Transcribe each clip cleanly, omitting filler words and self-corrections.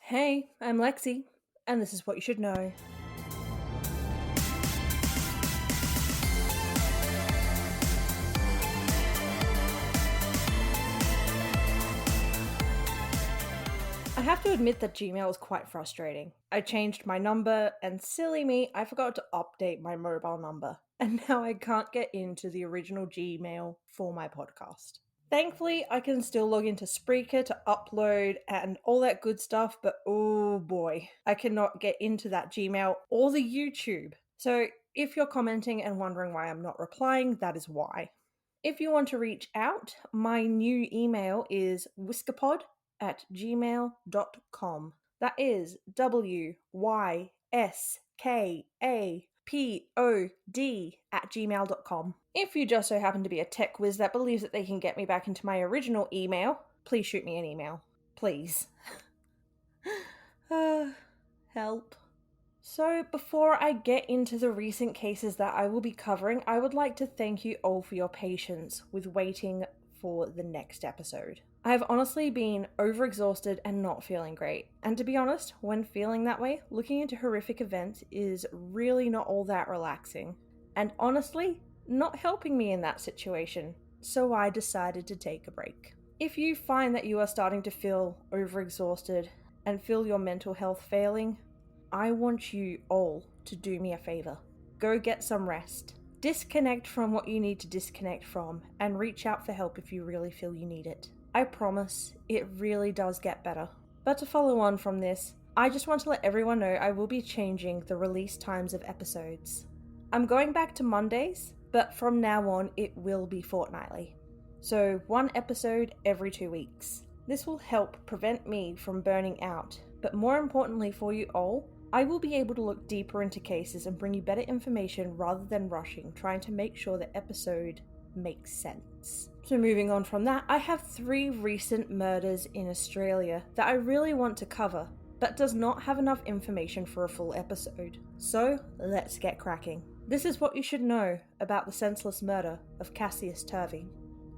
Hey, I'm Lexi, and this is what you should know. I have to admit that Gmail is quite frustrating. I changed my number, and silly me, I forgot to update my mobile number, and now I can't get into the original Gmail for my podcast. Thankfully, I can still log into Spreaker to upload and all that good stuff, but oh boy, I cannot get into that Gmail or the YouTube. So if you're commenting and wondering why I'm not replying, that is why. If you want to reach out, my new email is whiskapod@gmail.com. That is WYSKAPOD@gmail.com. If you just so happen to be a tech whiz that believes that they can get me back into my original email, please shoot me an email. Please. Help. So, before I get into the recent cases that I will be covering, I would like to thank you all for your patience with waiting for the next episode. I have honestly been overexhausted and not feeling great. And to be honest, when feeling that way, looking into horrific events is really not all that relaxing. And honestly, not helping me in that situation. So I decided to take a break. If you find that you are starting to feel overexhausted and feel your mental health failing, I want you all to do me a favor. Go get some rest. Disconnect from what you need to disconnect from and reach out for help if you really feel you need it. I promise it really does get better. But to follow on from this, I just want to let everyone know I will be changing the release times of episodes. I'm going back to Mondays, but from now on it will be fortnightly. So 1 episode every 2 weeks. This will help prevent me from burning out, but more importantly for you all, I will be able to look deeper into cases and bring you better information rather than rushing, trying to make sure the episode makes sense. So moving on from that, I have 3 recent murders in Australia that I really want to cover, but does not have enough information for a full episode. So let's get cracking. This is what you should know about the senseless murder of Cassius Turvey.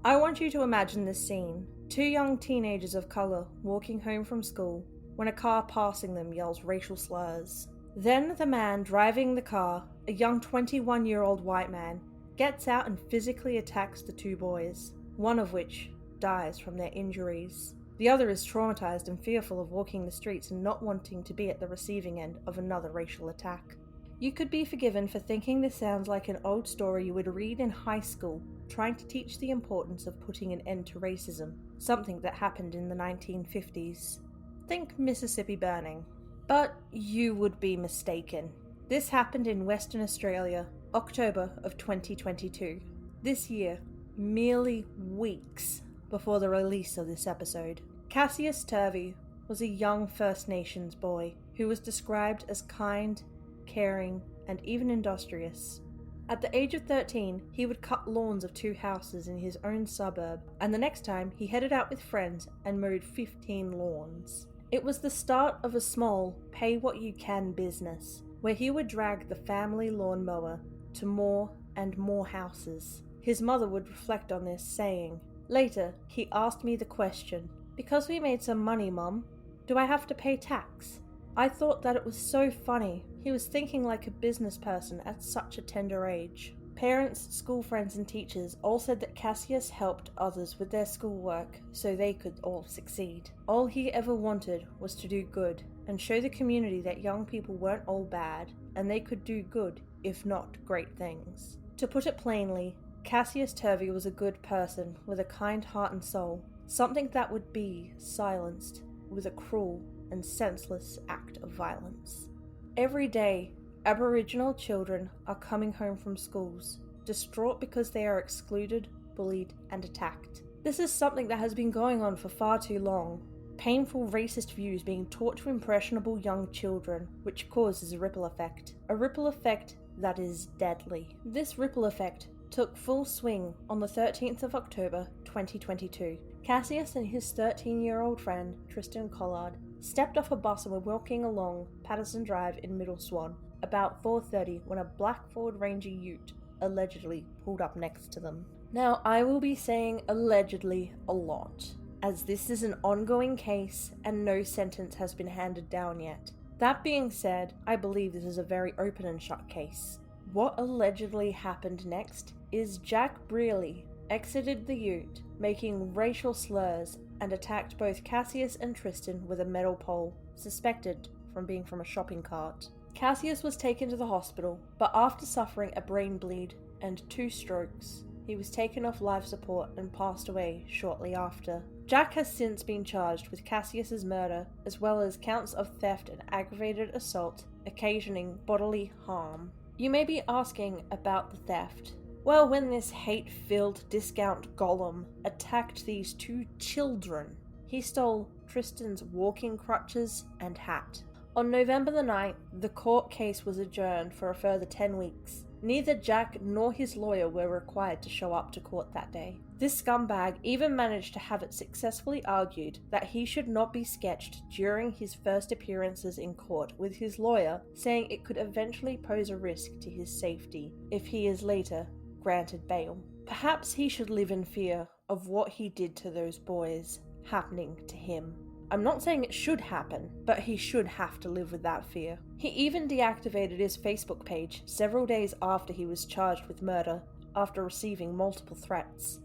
I want you to imagine this scene. 2 young teenagers of colour walking home from school when a car passing them yells racial slurs. Then the man driving the car, a young 21-year-old white man, gets out and physically attacks the 2 boys, one of which dies from their injuries. The other is traumatized and fearful of walking the streets and not wanting to be at the receiving end of another racial attack. You could be forgiven for thinking this sounds like an old story you would read in high school, trying to teach the importance of putting an end to racism, something that happened in the 1950s. Think Mississippi burning. But you would be mistaken. This happened in Western Australia, October of 2022. This year, merely weeks before the release of this episode. Cassius Turvey was a young First Nations boy who was described as kind, caring, and even industrious. At the age of 13, he would cut lawns of 2 houses in his own suburb, and the next time he headed out with friends and mowed 15 lawns. It was the start of a small, pay-what-you-can business, where he would drag the family lawnmower to more and more houses. His mother would reflect on this, saying, "Later, he asked me the question, 'Because we made some money, Mum, do I have to pay tax?' I thought that it was so funny. He was thinking like a business person at such a tender age." Parents, school friends, and teachers all said that Cassius helped others with their schoolwork so they could all succeed. All he ever wanted was to do good and show the community that young people weren't all bad and they could do good, if not great things. To put it plainly, Cassius Turvey was a good person with a kind heart and soul, something that would be silenced with a cruel and senseless act of violence. Every day, Aboriginal children are coming home from schools, distraught because they are excluded, bullied, and attacked. This is something that has been going on for far too long. Painful racist views being taught to impressionable young children, which causes a ripple effect. A ripple effect that is deadly. This ripple effect took full swing on the 13th of October 2022. Cassius and his 13-year-old friend, Tristan Collard, stepped off a bus and were walking along Patterson Drive in Middle Swan about 4:30 when a black Ford Ranger ute allegedly pulled up next to them. Now, I will be saying allegedly a lot. as this is an ongoing case and no sentence has been handed down yet. That being said, I believe this is a very open and shut case. What allegedly happened next is Jack Brearley exited the ute, making racial slurs, and attacked both Cassius and Tristan with a metal pole, suspected from being from a shopping cart. Cassius was taken to the hospital, but after suffering a brain bleed and 2 strokes, he was taken off life support and passed away shortly after. Jack has since been charged with Cassius's murder, as well as counts of theft and aggravated assault, occasioning bodily harm. You may be asking about the theft. Well, when this hate-filled discount golem attacked these 2 children, he stole Tristan's walking crutches and hat. On November the 9th, the court case was adjourned for a further 10 weeks. Neither Jack nor his lawyer were required to show up to court that day. This scumbag even managed to have it successfully argued that he should not be sketched during his first appearances in court, with his lawyer saying it could eventually pose a risk to his safety if he is later granted bail. Perhaps he should live in fear of what he did to those boys happening to him. I'm not saying it should happen, but he should have to live with that fear. He even deactivated his Facebook page several days after he was charged with murder, after receiving multiple threats.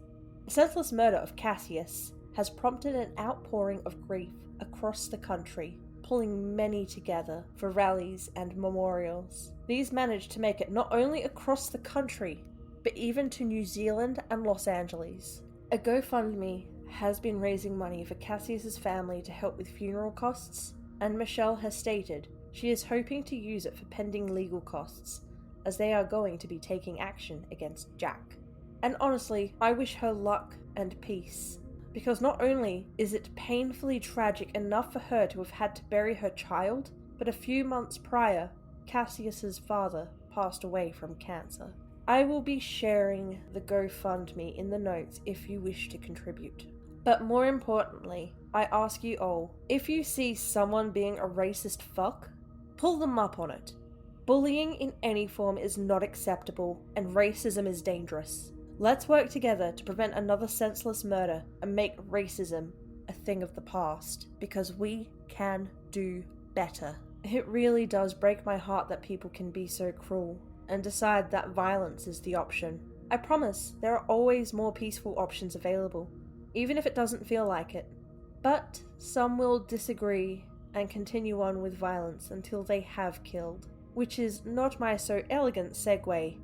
The senseless murder of Cassius has prompted an outpouring of grief across the country, pulling many together for rallies and memorials. These managed to make it not only across the country, but even to New Zealand and Los Angeles. A GoFundMe has been raising money for Cassius's family to help with funeral costs, and Michelle has stated she is hoping to use it for pending legal costs, as they are going to be taking action against Jack. And honestly, I wish her luck and peace, because not only is it painfully tragic enough for her to have had to bury her child, but a few months prior, Cassius's father passed away from cancer. I will be sharing the GoFundMe in the notes if you wish to contribute. But more importantly, I ask you all, if you see someone being a racist fuck, pull them up on it. Bullying in any form is not acceptable, and racism is dangerous. Let's work together to prevent another senseless murder and make racism a thing of the past, because we can do better. It really does break my heart that people can be so cruel and decide that violence is the option. I promise there are always more peaceful options available, even if it doesn't feel like it. But some will disagree and continue on with violence until they have killed, which is not my so elegant segue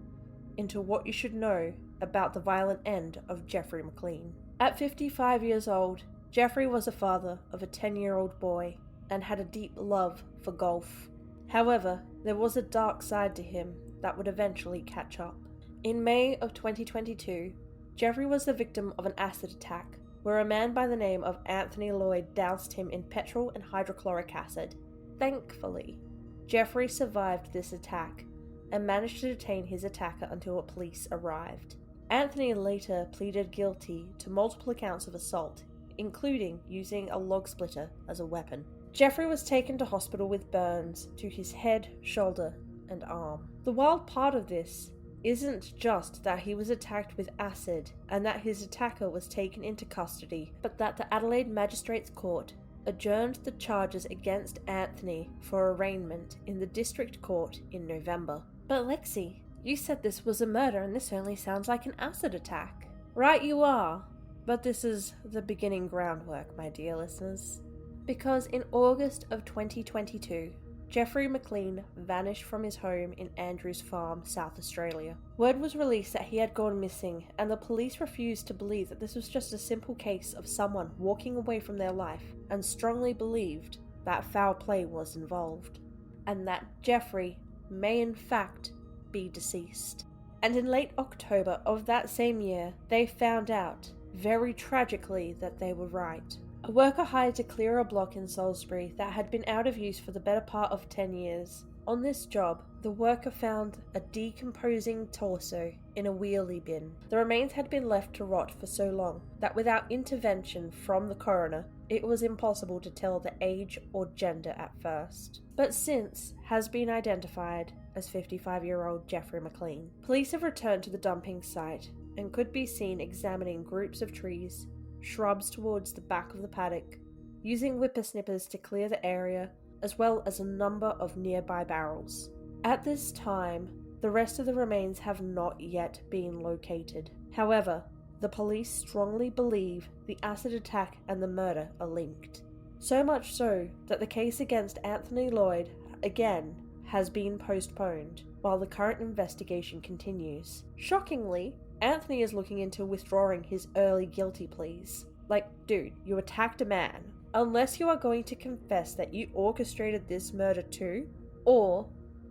into what you should know about the violent end of Jeffrey McLean. At 55 years old, Jeffrey was a father of a 10-year-old boy and had a deep love for golf. However, there was a dark side to him that would eventually catch up. In May of 2022, Jeffrey was the victim of an acid attack, where a man by the name of Anthony Lloyd doused him in petrol and hydrochloric acid. Thankfully, Jeffrey survived this attack and managed to detain his attacker until police arrived. Anthony later pleaded guilty to multiple accounts of assault, including using a log splitter as a weapon. Jeffrey was taken to hospital with burns to his head, shoulder, and arm. The wild part of this isn't just that he was attacked with acid and that his attacker was taken into custody, but that the Adelaide Magistrates Court adjourned the charges against Anthony for arraignment in the District Court in November. But Lexi, you said this was a murder and this only sounds like an acid attack. Right you are, but this is the beginning groundwork, my dear listeners. Because in August of 2022, Jeffrey McLean vanished from his home in Andrews Farm, South Australia. Word was released that he had gone missing, and the police refused to believe that this was just a simple case of someone walking away from their life, and strongly believed that foul play was involved, and that Jeffrey may in fact be deceased. And in late October of that same year, they found out, very tragically, that they were right. A worker hired to clear a block in Salisbury that had been out of use for the better part of 10 years. On this job, the worker found a decomposing torso in a wheelie bin. The remains had been left to rot for so long that without intervention from the coroner, it was impossible to tell the age or gender at first. But since has been identified as 55-year-old Jeffrey McLean. Police have returned to the dumping site and could be seen examining groups of trees, shrubs towards the back of the paddock, using whippersnippers to clear the area, as well as a number of nearby barrels. At this time, the rest of the remains have not yet been located. However, the police strongly believe the acid attack and the murder are linked. So much so that the case against Anthony Lloyd, again, has been postponed while the current investigation continues. Shockingly, Anthony is looking into withdrawing his early guilty pleas. Like, dude, you attacked a man. Unless you are going to confess that you orchestrated this murder too, or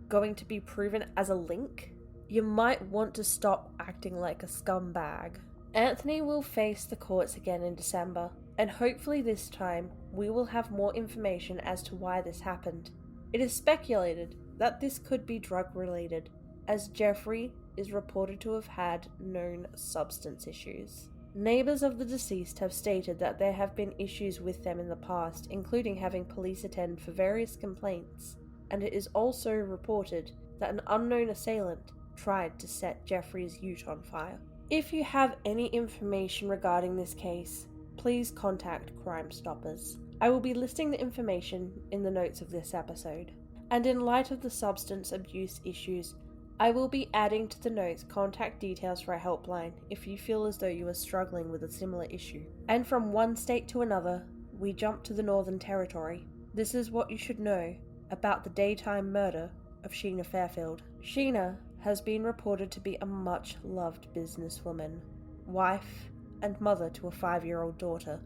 going to be proven as a link, you might want to stop acting like a scumbag. Anthony will face the courts again in December, and hopefully this time we will have more information as to why this happened. It is speculated that this could be drug-related, as Jeffrey is reported to have had known substance issues. Neighbours of the deceased have stated that there have been issues with them in the past, including having police attend for various complaints, and it is also reported that an unknown assailant tried to set Jeffrey's ute on fire. If you have any information regarding this case, please contact Crime Stoppers. I will be listing the information in the notes of this episode. And in light of the substance abuse issues, I will be adding to the notes contact details for a helpline if you feel as though you are struggling with a similar issue. And from one state to another, we jump to the Northern Territory. This is what you should know about the daytime murder of Sheena Fairfield. Sheena has been reported to be a much-loved businesswoman, wife, and mother to a 5-year-old daughter.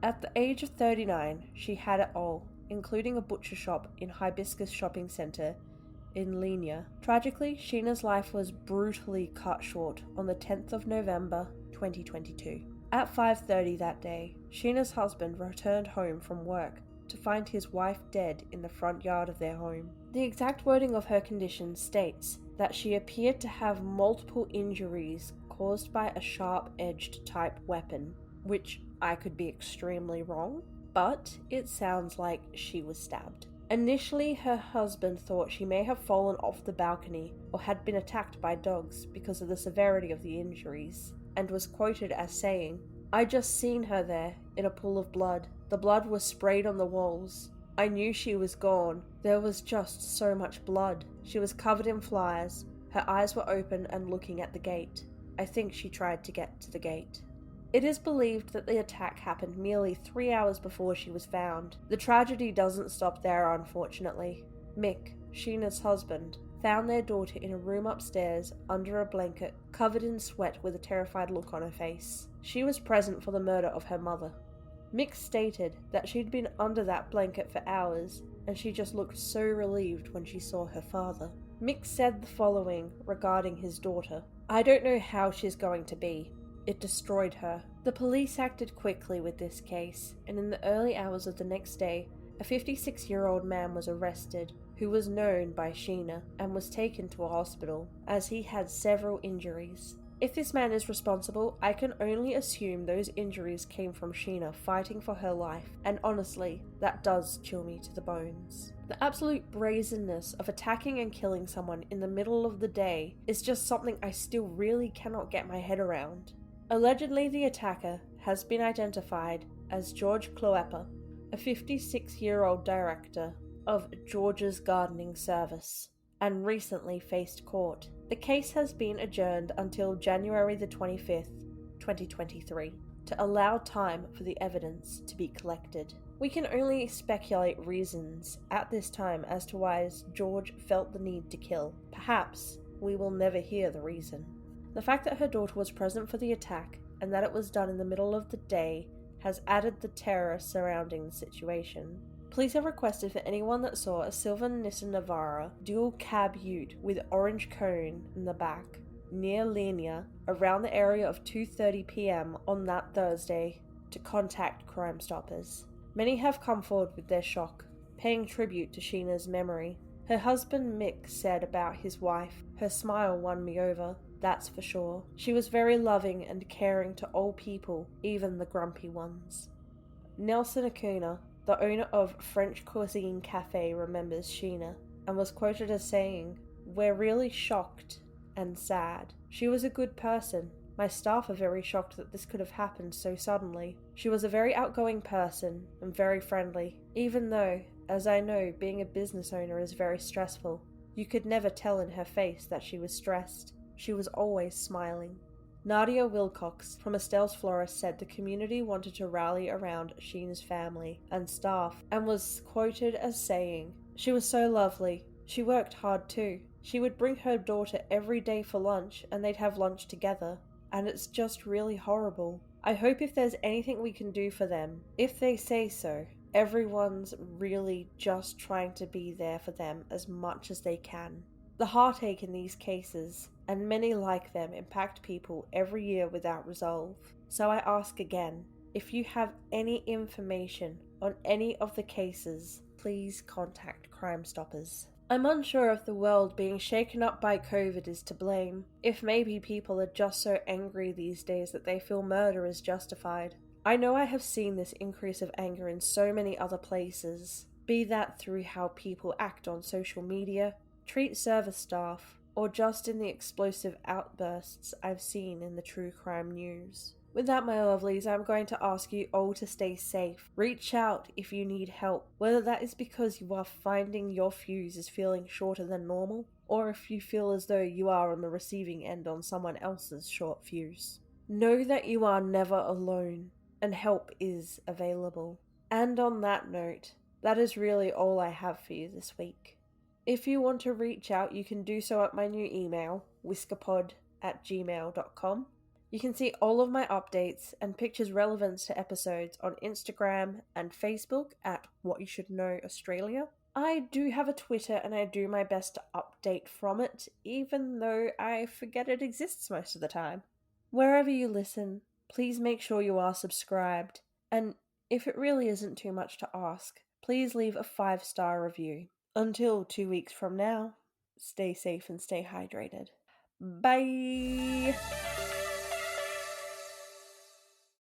At the age of 39, she had it all, including a butcher shop in Hibiscus Shopping Centre in Lenia. Tragically, Sheena's life was brutally cut short on the 10th of November, 2022. At 5:30 that day, Sheena's husband returned home from work to find his wife dead in the front yard of their home. The exact wording of her condition states that she appeared to have multiple injuries caused by a sharp-edged type weapon, which I could be extremely wrong, but it sounds like she was stabbed. Initially, her husband thought she may have fallen off the balcony or had been attacked by dogs because of the severity of the injuries, and was quoted as saying, "I just seen her there, in a pool of blood. The blood was sprayed on the walls. I knew she was gone. There was just so much blood. She was covered in flies. Her eyes were open and looking at the gate. I think she tried to get to the gate." It is believed that the attack happened merely 3 hours before she was found. The tragedy doesn't stop there, unfortunately. Mick, Sheena's husband, found their daughter in a room upstairs under a blanket, covered in sweat with a terrified look on her face. She was present for the murder of her mother. Mick stated that she'd been under that blanket for hours, and she just looked so relieved when she saw her father. Mick said the following regarding his daughter: "I don't know how she's going to be. It destroyed her." The police acted quickly with this case, and in the early hours of the next day, a 56-year-old man was arrested who was known by Sheena and was taken to a hospital as he had several injuries. If this man is responsible, I can only assume those injuries came from Sheena fighting for her life, and honestly, that does chill me to the bones. The absolute brazenness of attacking and killing someone in the middle of the day is just something I still really cannot get my head around. Allegedly, the attacker has been identified as George Cloeper, a 56-year-old director of George's Gardening Service, and recently faced court. The case has been adjourned until January the 25th, 2023, to allow time for the evidence to be collected. We can only speculate reasons at this time as to why George felt the need to kill. Perhaps we will never hear the reason. The fact that her daughter was present for the attack and that it was done in the middle of the day has added the terror surrounding the situation. Police have requested for anyone that saw a silver Nissan Navara dual cab ute with orange cone in the back near Lenia around the area of 2:30 p.m. on that Thursday to contact Crime Stoppers. Many have come forward with their shock, paying tribute to Sheena's memory. Her husband Mick said about his wife, "Her smile won me over, that's for sure. She was very loving and caring to all people, even the grumpy ones." Nelson Acuna, the owner of French Cuisine Cafe, remembers Sheena and was quoted as saying, "We're really shocked and sad. She was a good person. My staff are very shocked that this could have happened so suddenly. She was a very outgoing person and very friendly, even though, as I know, being a business owner is very stressful. You could never tell in her face that she was stressed. She was always smiling. Nadia Wilcox from Estelle's Florist said the community wanted to rally around Sheen's family and staff and was quoted as saying, "She was so lovely. She worked hard too. She would bring her daughter every day for lunch and they'd have lunch together. And it's just really horrible. I hope if there's anything we can do for them, if they say so, everyone's really just trying to be there for them as much as they can." The heartache in these cases, and many like them, impact people every year without resolve. So I ask again, if you have any information on any of the cases, please contact Crime Stoppers. I'm unsure if the world being shaken up by COVID is to blame, if maybe people are just so angry these days that they feel murder is justified. I know I have seen this increase of anger in so many other places, be that through how people act on social media, treat service staff, or just in the explosive outbursts I've seen in the true crime news. With that, my lovelies, I'm going to ask you all to stay safe. Reach out if you need help, whether that is because you are finding your fuse is feeling shorter than normal, or if you feel as though you are on the receiving end on someone else's short fuse. Know that you are never alone, and help is available. And on that note, that is really all I have for you this week. If you want to reach out, you can do so at my new email, whiskerpod@gmail.com. You can see all of my updates and pictures relevant to episodes on Instagram and Facebook at What You Should Know Australia. I do have a Twitter and I do my best to update from it, even though I forget it exists most of the time. Wherever you listen, please make sure you are subscribed, and if it really isn't too much to ask, please leave a 5-star review. Until 2 weeks from now, stay safe and stay hydrated. Bye!